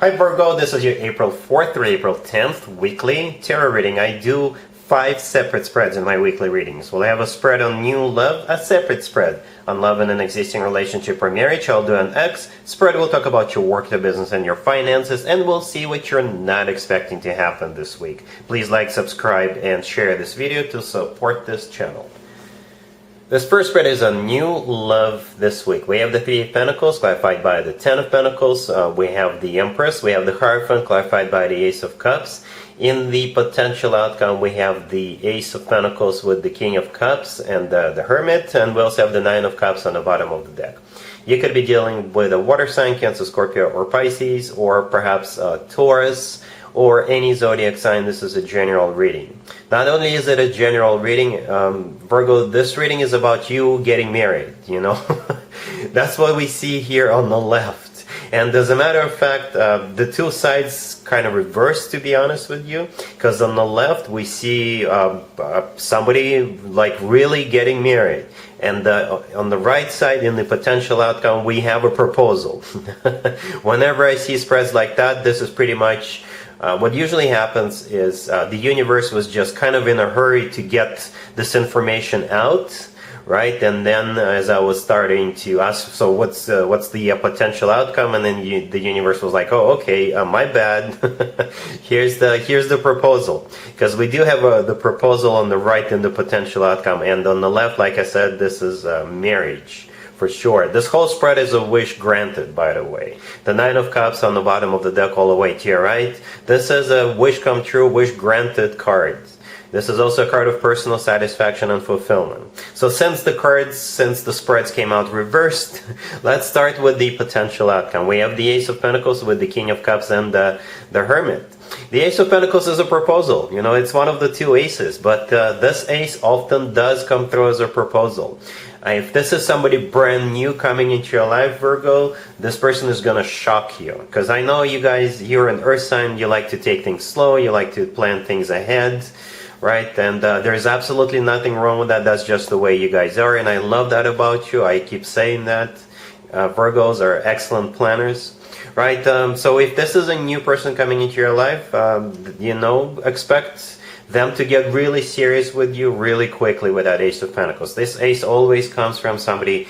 Hi Virgo, this is your April 4th through April 10th weekly tarot reading. I do 5 separate spreads in my weekly readings. We'll have a spread on new love, a separate spread on love in an existing relationship or marriage. I'll do an X spread. We'll talk about your work, your business, and your finances, and we'll see what you're not expecting to happen this week. Please like, subscribe, and share this video to support this channel. This first spread is a new love this week. We have the Three of Pentacles, clarified by the Ten of Pentacles. We have the Empress. We have the Hierophant, clarified by the Ace of Cups. In the potential outcome, we have the Ace of Pentacles with the King of Cups and the Hermit. And we also have the Nine of Cups on the bottom of the deck. You could be dealing with a water sign, Cancer, Scorpio, or Pisces, or perhaps Taurus, or any zodiac sign. This is a general reading. Not only is it a general reading, Virgo, this reading is about you getting married, you know. That's what we see here on the left. And as a matter of fact, the two sides kind of reverse, to be honest with you, because on the left we see somebody like really getting married, and on the right side, in the potential outcome, we have a proposal. Whenever I see spreads like that, this is pretty much what usually happens is the universe was just kind of in a hurry to get this information out, right? And then as I was starting to ask, so what's the potential outcome? And then the universe was like, oh, okay, my bad. here's the proposal, because we do have the proposal on the right and the potential outcome, and on the left, like I said, this is marriage. For sure. This whole spread is a wish granted, by the way. The Nine of Cups on the bottom of the deck all the way to your right. This is a wish come true, wish granted card. This is also a card of personal satisfaction and fulfillment. So since the spreads came out reversed, let's start with the potential outcome. We have the Ace of Pentacles with the King of Cups and the Hermit. The Ace of Pentacles is a proposal. You know, it's one of the two aces, but this ace often does come through as a proposal. If this is somebody brand new coming into your life, Virgo, this person is going to shock you. Because I know you guys, you're an earth sign, you like to take things slow, you like to plan things ahead, right? And there's absolutely nothing wrong with that. That's just the way you guys are. And I love that about you. I keep saying that. Virgos are excellent planners. Right, so if this is a new person coming into your life, you know, expect them to get really serious with you really quickly with that Ace of Pentacles. This ace always comes from somebody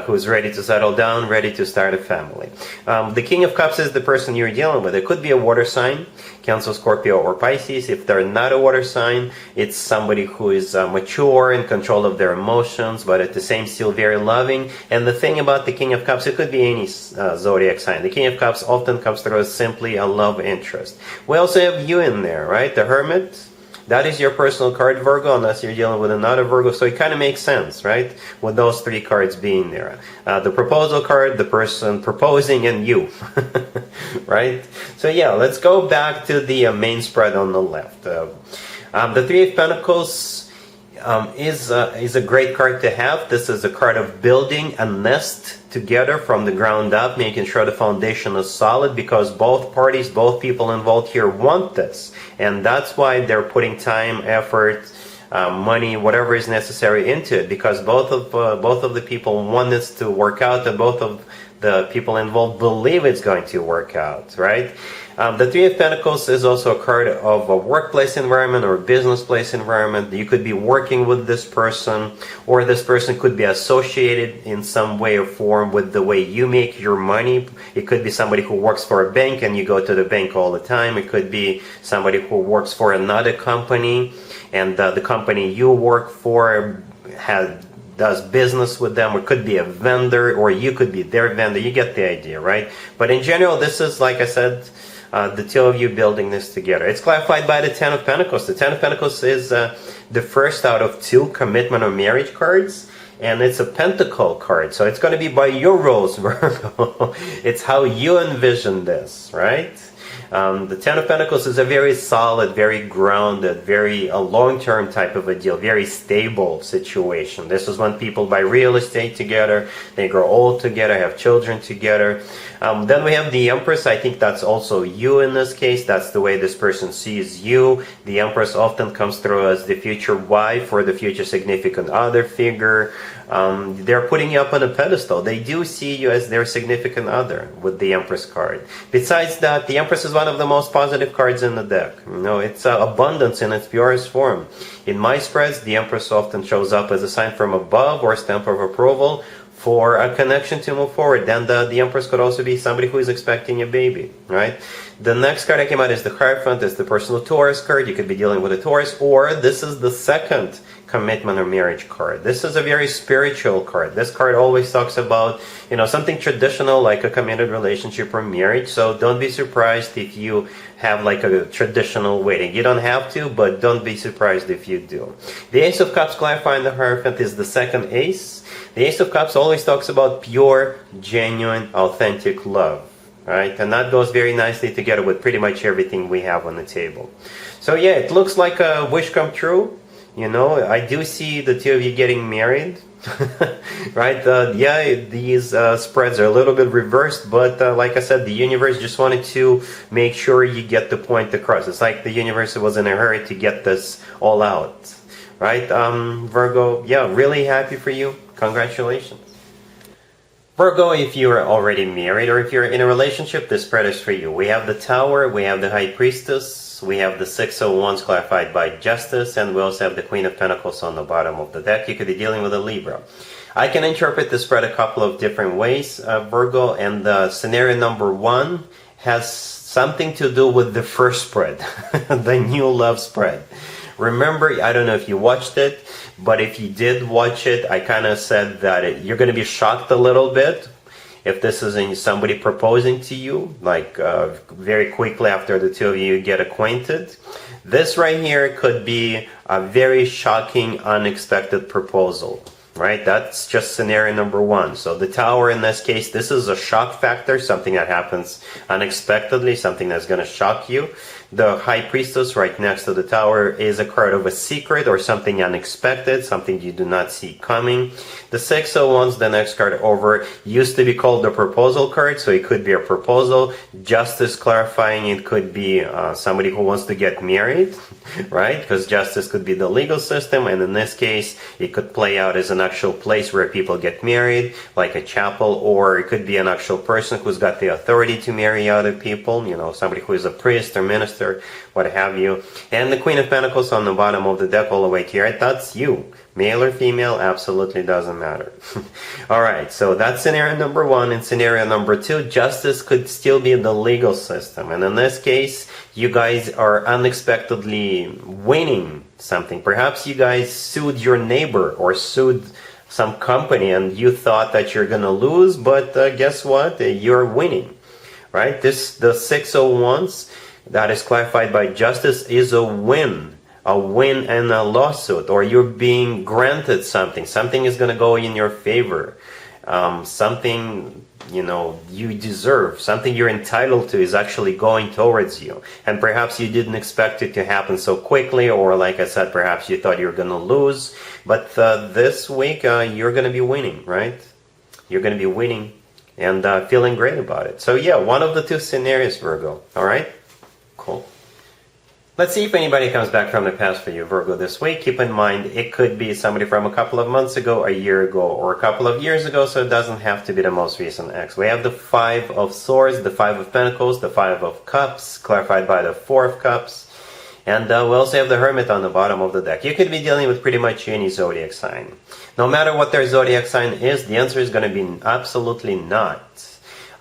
who's ready to settle down, ready to start a family. The King of Cups is the person you're dealing with. It could be a water sign, Cancer, Scorpio, or Pisces. If they're not a water sign, it's somebody who is mature, in control of their emotions, but at the same still very loving. And the thing about the King of Cups, it could be any zodiac sign. The King of Cups often comes through as simply a love interest. We also have you in there, right? The Hermit. That is your personal card, Virgo, unless you're dealing with another Virgo. So it kind of makes sense, right? With those three cards being there. The proposal card, the person proposing, and you. Right? So yeah, let's go back to the main spread on the left. The Three of Pentacles is a great card to have. This is a card of building a nest together from the ground up, making sure the foundation is solid, because both parties, both people involved here want this, and that's why they're putting time, effort, money, whatever is necessary into it, because both of the people want this to work out, and both of the people involved believe it's going to work out, right? The Three of Pentacles is also a card of a workplace environment or business place environment. You could be working with this person, or this person could be associated in some way or form with the way you make your money. It could be somebody who works for a bank and you go to the bank all the time. It could be somebody who works for another company, and the company you work for does business with them, or could be a vendor, or you could be their vendor. You get the idea, right? But in general, this is, like I said, the two of you building this together. It's clarified by the Ten of Pentacles. The Ten of Pentacles is the first out of two commitment or marriage cards, and it's a pentacle card. So it's going to be by your rules, Virgo. It's how you envision this, right? The Ten of Pentacles is a very solid, very grounded, very a long-term type of a deal, very stable situation. This is when people buy real estate together, they grow old together, have children together. Then we have the Empress. I think that's also you in this case. That's the way this person sees you. The Empress often comes through as the future wife or the future significant other figure. They're putting you up on a pedestal. They do see you as their significant other with the Empress card. Besides that, the Empress is one of the most positive cards in the deck. You know, it's abundance in its purest form. In my spreads, the Empress often shows up as a sign from above or a stamp of approval for a connection to move forward. Then the Empress could also be somebody who is expecting a baby, right? The next card that came out is the Hierophant. It's the personal Taurus card. You could be dealing with a Taurus, or this is the second commitment or marriage card. This is a very spiritual card. This card always talks about, you know, something traditional like a committed relationship or marriage. So don't be surprised if you have like a traditional wedding. You don't have to, but don't be surprised if you do. The Ace of Cups clarifying the Hierophant is the second ace. The Ace of Cups always talks about pure, genuine, authentic love, right? And that goes very nicely together with pretty much everything we have on the table. So yeah, it looks like a wish come true. You know, I do see the two of you getting married, right? Yeah, these spreads are a little bit reversed, but like I said, the universe just wanted to make sure you get the point across. It's like the universe was in a hurry to get this all out, right? Virgo, yeah, really happy for you. Congratulations. Virgo, if you are already married or if you're in a relationship, this spread is for you. We have the Tower, we have the High Priestess, we have the Six of Wands clarified by Justice, and we also have the Queen of Pentacles on the bottom of the deck. You could be dealing with a Libra. I can interpret the spread a couple of different ways, Virgo, and scenario number one has something to do with the first spread, the new love spread. Remember, I don't know if you watched it, but if you did watch it, I kind of said that you're going to be shocked a little bit if this isn't somebody proposing to you, like very quickly after the two of you get acquainted. This right here could be a very shocking, unexpected proposal, right? That's just scenario number one. So the Tower in this case, this is a shock factor, something that happens unexpectedly, something that's going to shock you. The High Priestess right next to the Tower is a card of a secret or something unexpected, something you do not see coming. The Six of Wands, the next card over, used to be called the proposal card, so it could be a proposal. Justice clarifying it could be somebody who wants to get married, right? Because justice could be the legal system, and in this case, it could play out as an actual place where people get married, like a chapel, or it could be an actual person who's got the authority to marry other people, you know, somebody who is a priest or minister, what have you. And the Queen of Pentacles on the bottom of the deck all the way here, that's you. Male or female, absolutely doesn't matter. Alright, so that's scenario number one. In scenario number two, justice could still be the legal system. And in this case, you guys are unexpectedly winning something. Perhaps you guys sued your neighbor or sued some company and you thought that you're going to lose, but guess what? You're winning, right? The Six of Wands that is clarified by Justice is a win and a lawsuit, or you're being granted something. Something is going to go in your favor. Something, you know, you deserve, something you're entitled to is actually going towards you. And perhaps you didn't expect it to happen so quickly, or like I said, perhaps you thought you were going to lose. But this week, you're going to be winning, right? You're going to be winning and feeling great about it. So yeah, one of the two scenarios, Virgo. All right? Cool. Let's see if anybody comes back from the past for you, Virgo, this week. Keep in mind, it could be somebody from a couple of months ago, a year ago, or a couple of years ago, so it doesn't have to be the most recent ex. We have the Five of Swords, the Five of Pentacles, the Five of Cups, clarified by the Four of Cups, and we also have the Hermit on the bottom of the deck. You could be dealing with pretty much any zodiac sign. No matter what their zodiac sign is, the answer is going to be absolutely not.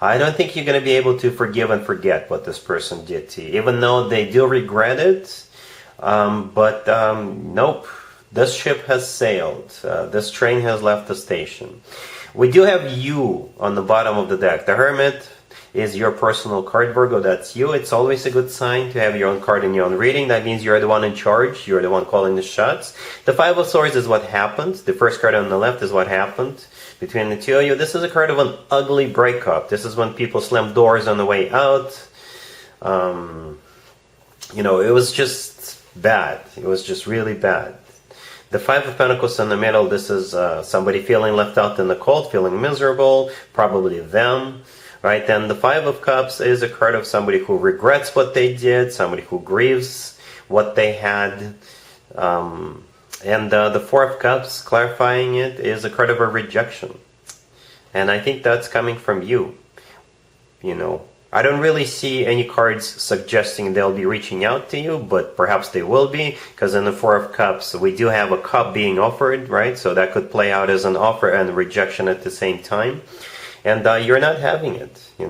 I don't think you're going to be able to forgive and forget what this person did to you, even though they do regret it. Nope, this ship has sailed. This train has left the station. We do have you on the bottom of the deck. The Hermit is your personal card, Virgo. That's you. It's always a good sign to have your own card in your own reading. That means you're the one in charge. You're the one calling the shots. The Five of Swords is what happened. The first card on the left is what happened between the two of you. This is a card of an ugly breakup. This is when people slam doors on the way out. It was just bad. It was just really bad. The Five of Pentacles in the middle, this is somebody feeling left out in the cold, feeling miserable, probably them, right? Then the Five of Cups is a card of somebody who regrets what they did, somebody who grieves what they had. And the Four of Cups, clarifying it, is a card of a rejection. And I think that's coming from you. I don't really see any cards suggesting they'll be reaching out to you, but perhaps they will be, because in the Four of Cups, we do have a cup being offered, right? So that could play out as an offer and rejection at the same time. And you're not having it, You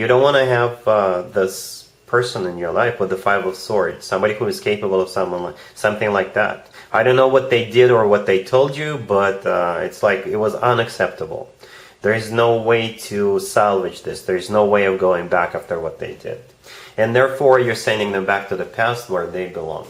don't want to have this person in your life with the Five of Swords, somebody who is capable of something like that. I don't know what they did or what they told you, but it's like it was unacceptable. There is no way to salvage this. There is no way of going back after what they did. And therefore, you're sending them back to the past where they belong.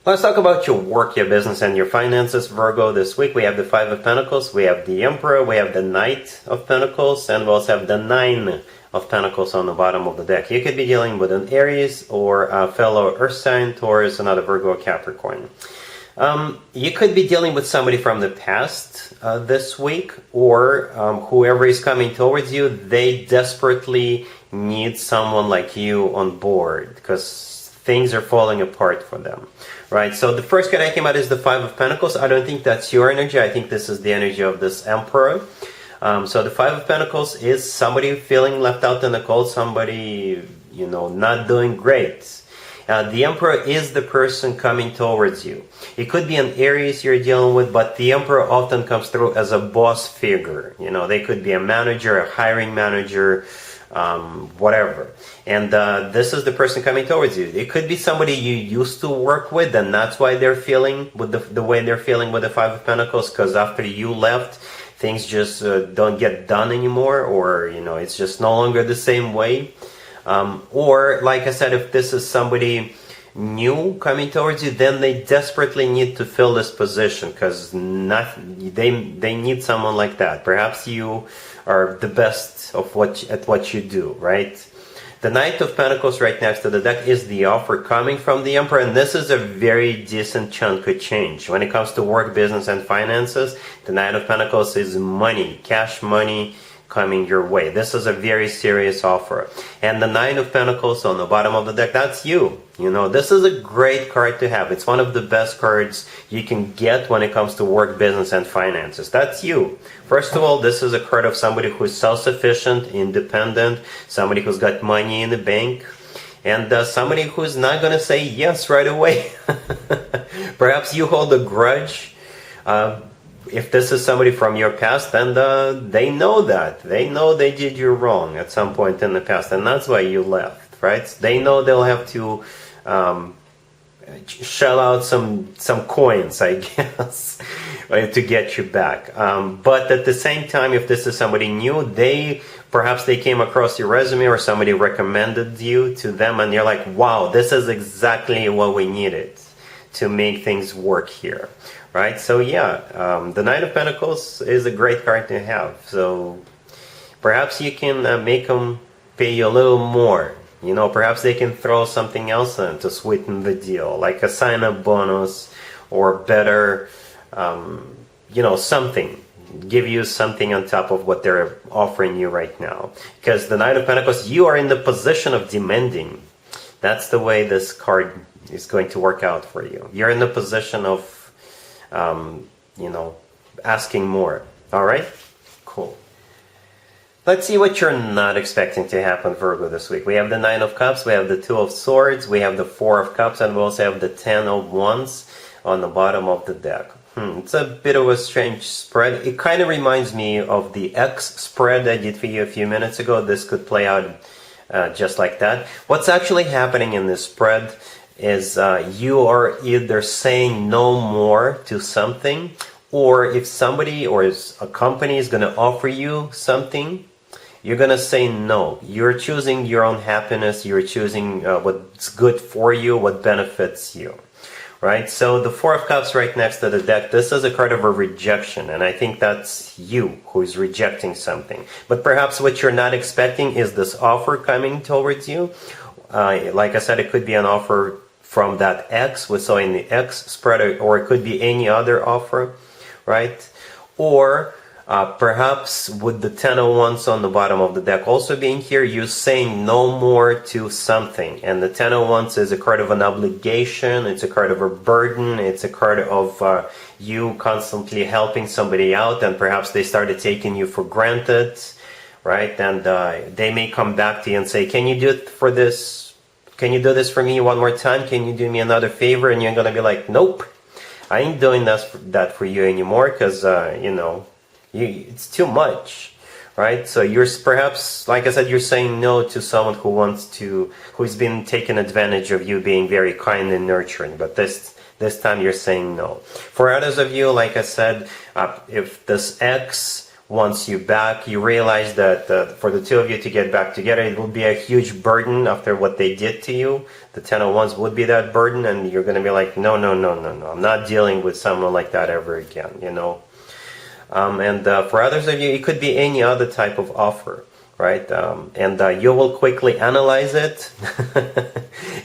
Let's talk about your work, your business, and your finances, Virgo. This week we have the Five of Pentacles, we have the Emperor, we have the Knight of Pentacles, and we also have the Nine of Pentacles on the bottom of the deck. You could be dealing with an Aries or a fellow Earth sign, Taurus, another Virgo, Capricorn. You could be dealing with somebody from the past this week, or whoever is coming towards you, they desperately need someone like you on board because things are falling apart for them, right? So the first card I came out is the Five of Pentacles. I don't think that's your energy. I think this is the energy of this Emperor. So the Five of Pentacles is somebody feeling left out in the cold, somebody, not doing great. The Emperor is the person coming towards you. It could be an Aries you're dealing with, but the Emperor often comes through as a boss figure. They could be a manager, a hiring manager, whatever. And this is the person coming towards you. It could be somebody you used to work with, and that's why they're feeling with the way they're feeling with the Five of Pentacles, because after you left, things just don't get done anymore, or, it's just no longer the same way. Or, like I said, if this is somebody new coming towards you, then they desperately need to fill this position because they need someone like that. Perhaps you are the best of what you do, right? The Knight of Pentacles right next to the deck is the offer coming from the Emperor, and this is a very decent chunk of change. When it comes to work, business, and finances, the Knight of Pentacles is money, cash money, coming your way. This is a very serious offer. And the Nine of Pentacles on the bottom of the deck, that's you. This is a great card to have. It's one of the best cards you can get when it comes to work, business, and finances. That's you. First of all, this is a card of somebody who is self-sufficient, independent, somebody who's got money in the bank, and somebody who's not going to say yes right away. Perhaps you hold a grudge. If this is somebody from your past, then they know that. They know they did you wrong at some point in the past, and that's why you left, right? They know they'll have to shell out some coins, I guess, to get you back. But at the same time, if this is somebody new, perhaps they came across your resume or somebody recommended you to them, and you're like, wow, this is exactly what we needed to make things work here. Right, so yeah, the Knight of Pentacles is a great card to have. So perhaps you can make them pay you a little more. Perhaps they can throw something else in to sweeten the deal, like a sign-up bonus or better, something. Give you something on top of what they're offering you right now. Because the Knight of Pentacles, you are in the position of demanding. That's the way this card is going to work out for you. You're in the position of asking more. All right? Cool. Let's see what you're not expecting to happen, Virgo, this week. We have the Nine of Cups, we have the Two of Swords, we have the Four of Cups, and we also have the Ten of Wands on the bottom of the deck. It's a bit of a strange spread. It kind of reminds me of the X spread I did for you a few minutes ago. This could play out just like that. What's actually happening in this spread is you are either saying no more to something, or if somebody or a company is going to offer you something, you're going to say no. You're choosing your own happiness. You're choosing what's good for you, what benefits you, right? So the Four of Cups right next to the deck, this is a card of a rejection, and I think that's you who's rejecting something. But perhaps what you're not expecting is this offer coming towards you. Like I said, it could be an offer from that X we saw in the X spread, or it could be any other offer, right? Or perhaps with the Ten of Wands on the bottom of the deck also being here, you're saying no more to something. And the Ten of Wands is a card of an obligation, it's a card of a burden, it's a card of you constantly helping somebody out, and perhaps they started taking you for granted, right? And they may come back to you and say, can you do it for this? Can you do this for me one more time? Can you do me another favor? And you're going to be like, nope, I ain't doing that for you anymore, because, you know, it's too much, right? So you're perhaps, like I said, you're saying no to someone who's been taking advantage of you being very kind and nurturing, but this time you're saying no. For others of you, like I said, if this ex wants you back, you realize that for the two of you to get back together, it will be a huge burden after what they did to you. The Ten of Wands would be that burden, and you're going to be like, no, I'm not dealing with someone like that ever again, you know. And for others of you, it could be any other type of offer, right? And you will quickly analyze it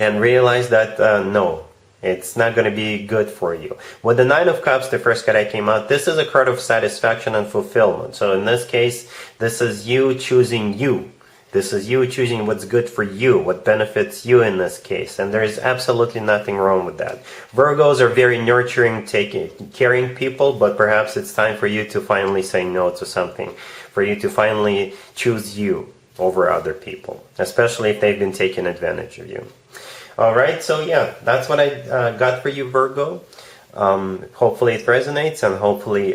and realize that no, it's not going to be good for you. With the Nine of Cups, the first card that came out, this is a card of satisfaction and fulfillment. So in this case, this is you choosing you. This is you choosing what's good for you, what benefits you in this case. And there's absolutely nothing wrong with that. Virgos are very nurturing, caring people, but perhaps it's time for you to finally say no to something, for you to finally choose you over other people, especially if they've been taking advantage of you. All right, so yeah, that's what I got for you, Virgo. Hopefully it resonates, and hopefully,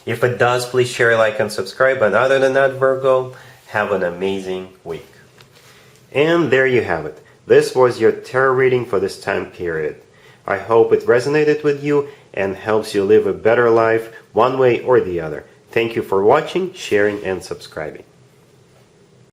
if it does, please share, like, and subscribe. But other than that, Virgo, have an amazing week. And there you have it. This was your tarot reading for this time period. I hope it resonated with you and helps you live a better life one way or the other. Thank you for watching, sharing, and subscribing.